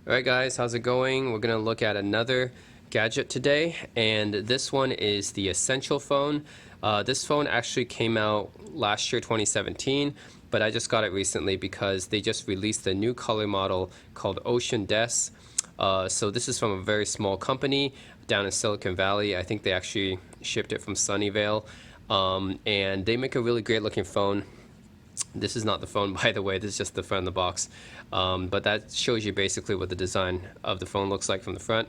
Alright guys, how's it going? We're going to look at another gadget today, and this one is the Essential phone. This phone actually came out last year, 2017, but I just got it recently because they just released a new color model called Ocean Des. So this is from a very small company down in Silicon Valley. I think they actually shipped it from Sunnyvale, and they make a really great looking phone. This is not the phone, by the way. This is just the front of the box. But that shows you basically what the design of the phone looks like from the front.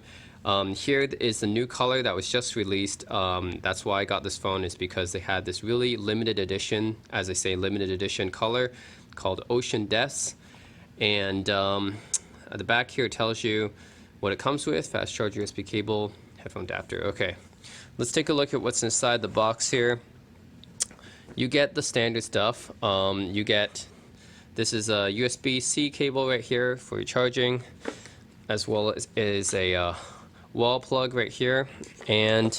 Here is the new color that was just released. That's why I got this phone, is because they had this really limited edition, as I say, limited edition color called Ocean Des. And at the back here, it tells you what it comes with: fast charge, USB cable, headphone adapter. Okay, let's take a look at what's inside the box here. You get the standard stuff. This is a USB-C cable right here for your charging, as well as a wall plug right here. And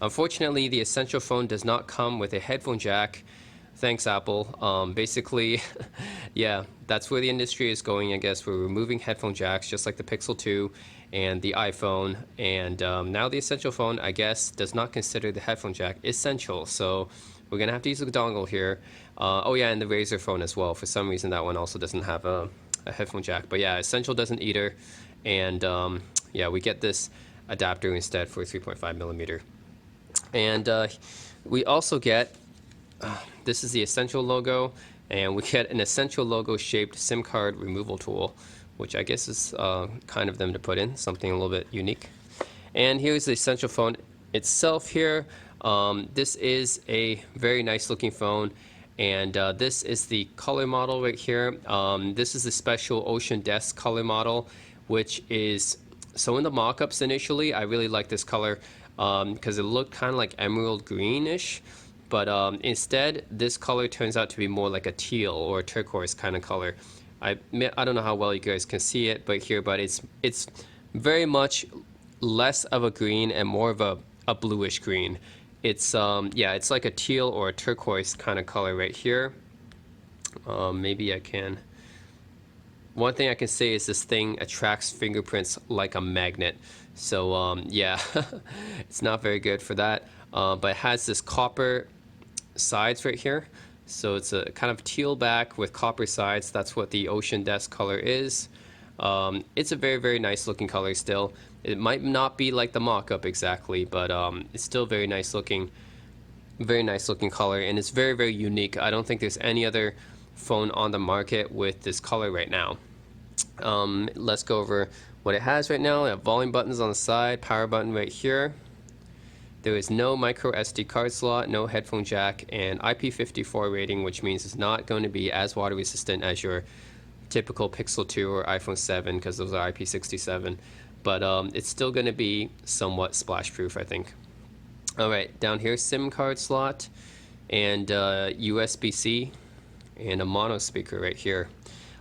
unfortunately, the Essential phone does not come with a headphone jack. Thanks, Apple. Basically, yeah, that's where the industry is going, I guess. We're removing headphone jacks, just like the Pixel 2 and the iPhone. And now the Essential phone, I guess, does not consider the headphone jack essential. So we're going to have to use the dongle here. Oh, yeah, and the Razer phone as well. For some reason, that one also doesn't have a headphone jack. But yeah, Essential doesn't either. And yeah, we get this adapter instead for 3.5 millimeter. And we also get this is the Essential logo, and we get an Essential logo shaped SIM card removal tool, which I guess is kind of them to put in something a little bit unique. And here's the Essential phone itself here. This is a very nice looking phone, and this is the color model right here. This is the special Ocean Des color model, which is, so in the mock-ups initially, I really like this color because it looked kind of like emerald greenish. But instead, this color turns out to be more like a teal or a turquoise kind of color. I don't know how well you guys can see it, but it's very much less of a green and more of a bluish green. It's yeah, it's like a teal or a turquoise kind of color right here. Maybe I can. One thing I can say is this thing attracts fingerprints like a magnet. So yeah, it's not very good for that. But it has this copper sides right here, so it's a kind of teal back with copper sides. That's what the Ocean Des color is. It's a very, very nice looking color still. It might not be like the mock-up exactly, but it's still very nice looking color, and it's very, very unique. I don't think there's any other phone on the market with this color right now. Let's go over what it has right now. We have volume buttons on the side, power button right here. There is no micro SD card slot, no headphone jack, and IP54 rating, which means it's not going to be as water resistant as your typical Pixel 2 or iPhone 7, because those are IP67. But it's still going to be somewhat splash proof, I think. Alright, down here, SIM card slot, and USB-C, and a mono speaker right here.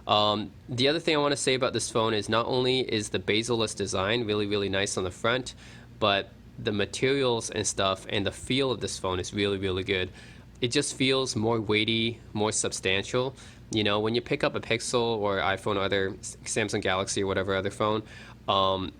The other thing I want to say about this phone is not only is the bezel-less design really, really nice on the front, but the materials and stuff and the feel of this phone is really, really good. It just feels more weighty, more substantial. You know, when you pick up a Pixel or iPhone or other Samsung Galaxy or whatever other phone,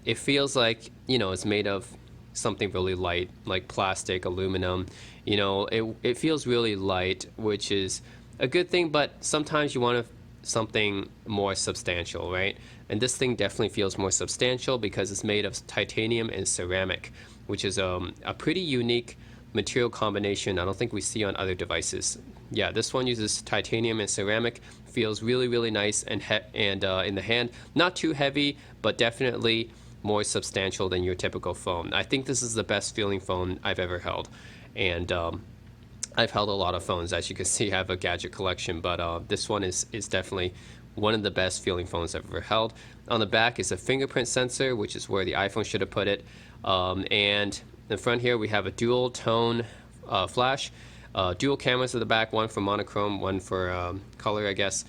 it feels like, you know, it's made of something really light, like plastic, aluminum. You know, it feels really light, which is a good thing, but sometimes you want something more substantial, right? And this thing definitely feels more substantial because it's made of titanium and ceramic, which is a pretty unique material combination I don't think we see on other devices. Yeah, this one uses titanium and ceramic. Feels really, really nice and in the hand. Not too heavy, but definitely more substantial than your typical phone. I think this is the best feeling phone I've ever held. And I've held a lot of phones. As you can see, I have a gadget collection, but this one is definitely one of the best feeling phones I've ever held. On the back is a fingerprint sensor, which is where the iPhone should have put it. And in the front here, we have a dual tone flash, dual cameras at the back, one for monochrome, one for color, I guess.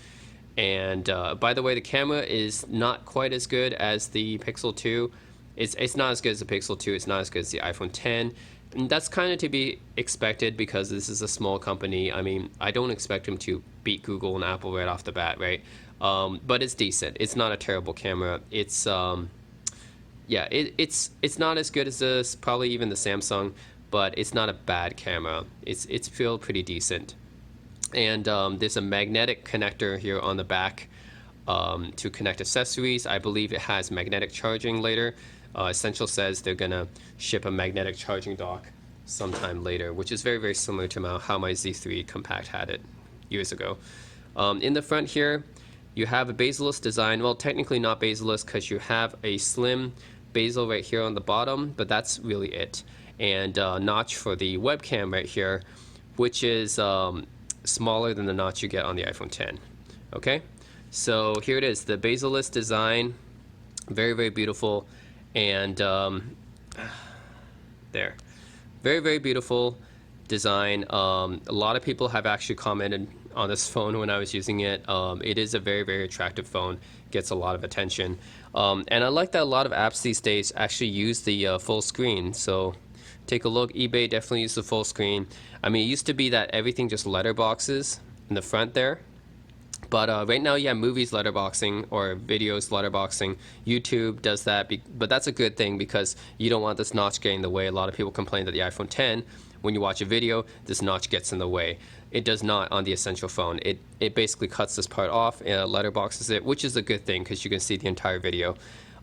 And by the way, the camera is not quite as good as the Pixel 2. It's not as good as the Pixel 2. It's not as good as the iPhone 10. And that's kind of to be expected because this is a small company. I mean, I don't expect them to beat Google and Apple right off the bat, right? but it's decent. It's not a terrible camera. It's yeah, it's not as good as this, probably even the Samsung, but it's not a bad camera. It's feel pretty decent. And there's a magnetic connector here on the back to connect accessories. I believe it has magnetic charging later. Essential says they're gonna ship a magnetic charging dock sometime later, which is very, very similar to how my Z3 Compact had it years ago. In the front here, you have a bezel-less design. Well, technically not bezel-less because you have a slim bezel right here on the bottom, but that's really it. And notch for the webcam right here, which is smaller than the notch you get on the iPhone 10. Okay, so here it is, the bezel-less design, very, very beautiful, and there, very, very beautiful design. A lot of people have actually commented on this phone when I was using it. It is a very, very attractive phone, gets a lot of attention, and I like that a lot of apps these days actually use the full screen. So take a look. eBay definitely used the full screen. I mean, it used to be that everything just letterboxes in the front there, but right now, yeah, movies letterboxing or videos letterboxing. YouTube does that, but that's a good thing because you don't want this notch getting in the way. A lot of people complain that the iPhone 10, when you watch a video, this notch gets in the way. It does not on the Essential phone. It basically cuts this part off and letterboxes it, which is a good thing because you can see the entire video.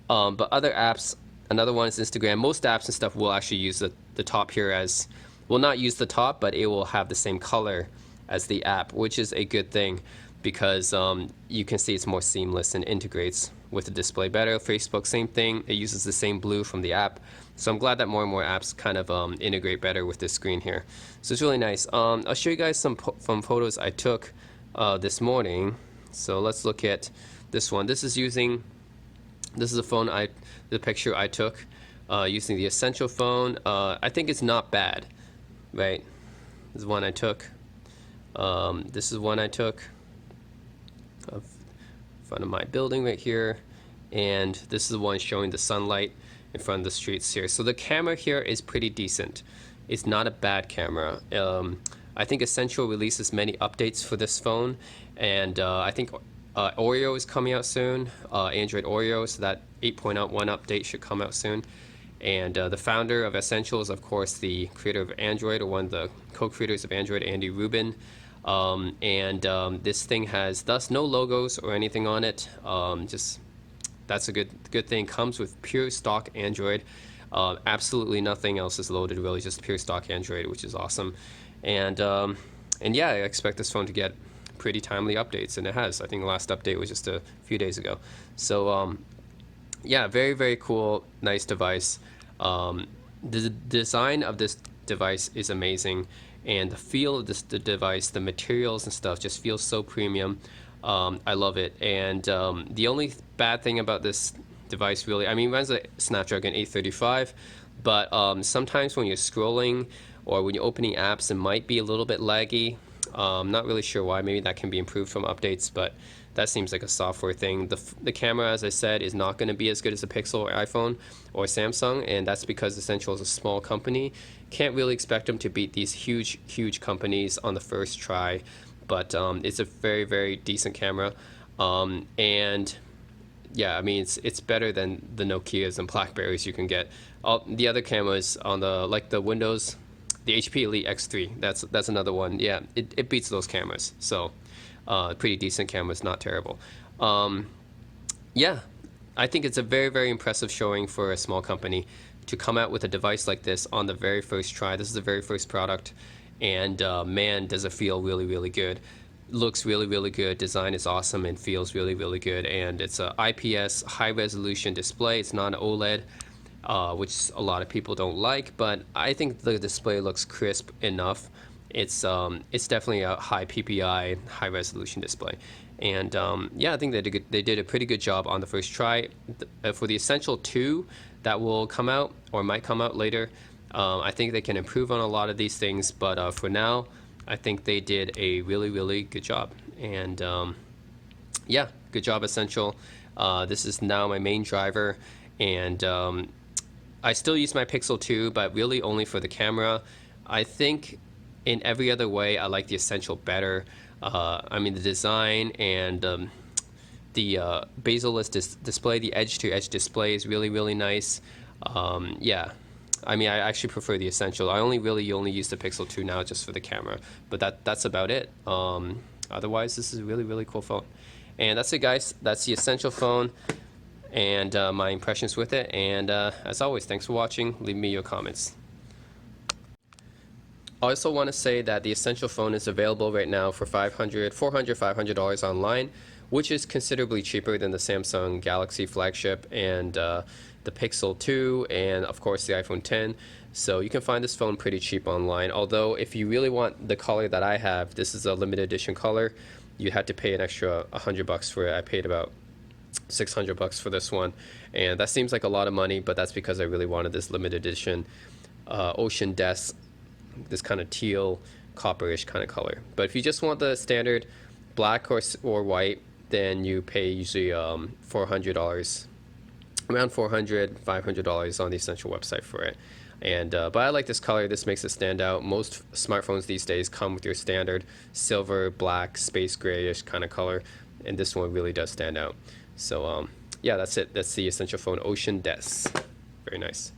But other apps, another one is Instagram. Most apps and stuff will actually use the top here as, will not use the top, but it will have the same color as the app, which is a good thing because you can see it's more seamless and integrates with the display better. Facebook, same thing. It uses the same blue from the app. So I'm glad that more and more apps kind of integrate better with this screen here. So it's really nice. I'll show you guys some from photos I took this morning. So let's look at this one. This is a phone the picture I took using the Essential phone. I think it's not bad, right? This is one I took. This is one I took of front of my building right here, and this is the one showing the sunlight in front of the streets here. So the camera here is pretty decent. It's not a bad camera. I think Essential releases many updates for this phone, and I think Oreo is coming out soon, Android Oreo, so that 8.1 update should come out soon. And the founder of Essential is, of course, the creator of Android, or one of the co-creators of Android, Andy Rubin. This thing has thus no logos or anything on it. Just that's a good thing. Comes with pure stock Android. Absolutely nothing else is loaded, really, just pure stock Android, which is awesome. And yeah, I expect this phone to get pretty timely updates, and it has. I think the last update was just a few days ago. So yeah, very, very cool, nice device. The design of this device is amazing, and the feel of the device, the materials and stuff just feels so premium. I love it. And the only bad thing about this device, really, I mean, it runs a Snapdragon 835, but sometimes when you're scrolling or when you're opening apps, it might be a little bit laggy. Not really sure why. Maybe that can be improved from updates, but that seems like a software thing. The camera, as I said, is not going to be as good as a Pixel or iPhone or Samsung, and that's because Essential is a small company. Can't really expect them to beat these huge companies on the first try, but it's a very, very decent camera. And yeah, I mean, it's better than the Nokias and Blackberries you can get. The other cameras on the Windows, the HP Elite X3, that's another one. Yeah, it beats those cameras. So pretty decent cameras, not terrible. Yeah, I think it's a very, very impressive showing for a small company to come out with a device like this on the very first try. This is the very first product, and man, does it feel really, really good. Looks really, really good. Design is awesome and feels really, really good. And it's a IPS high resolution display. It's not an OLED, which a lot of people don't like, but I think the display looks crisp enough. It's definitely a high PPI, high resolution display. And yeah, I think they did a pretty good job on the first try. For the Essential 2 that will come out or might come out later, I think they can improve on a lot of these things, but for now, I think they did a really, really good job. And yeah, good job, Essential. This is now my main driver, and I still use my Pixel 2, but really only for the camera. I think in every other way, I like the Essential better. I mean, the design and the bezel-less display, the edge-to-edge display is really, really nice. Yeah, I mean, I actually prefer the Essential. I only use the Pixel 2 now just for the camera, but that's about it. Otherwise, this is a really, really cool phone. And that's it, guys. That's the Essential phone and my impressions with it. And as always, thanks for watching. Leave me your comments. I also want to say that the Essential phone is available right now for $500 online, which is considerably cheaper than the Samsung Galaxy flagship and the Pixel 2 and of course the iPhone 10. So you can find this phone pretty cheap online. Although if you really want the color that I have, this is a limited edition color, you had to pay an extra $100 for it. I paid about $600 for this one, and that seems like a lot of money, but that's because I really wanted this limited edition Ocean Depths, this kind of teal copperish kind of color. But if you just want the standard black or white, then you pay usually $400, around $400-$500 on the Essential website for it. And but I like this color. This makes it stand out. Most smartphones these days come with your standard silver, black, space grayish kind of color, and this one really does stand out. So yeah, that's it. That's the Essential phone Ocean Depths. Very nice.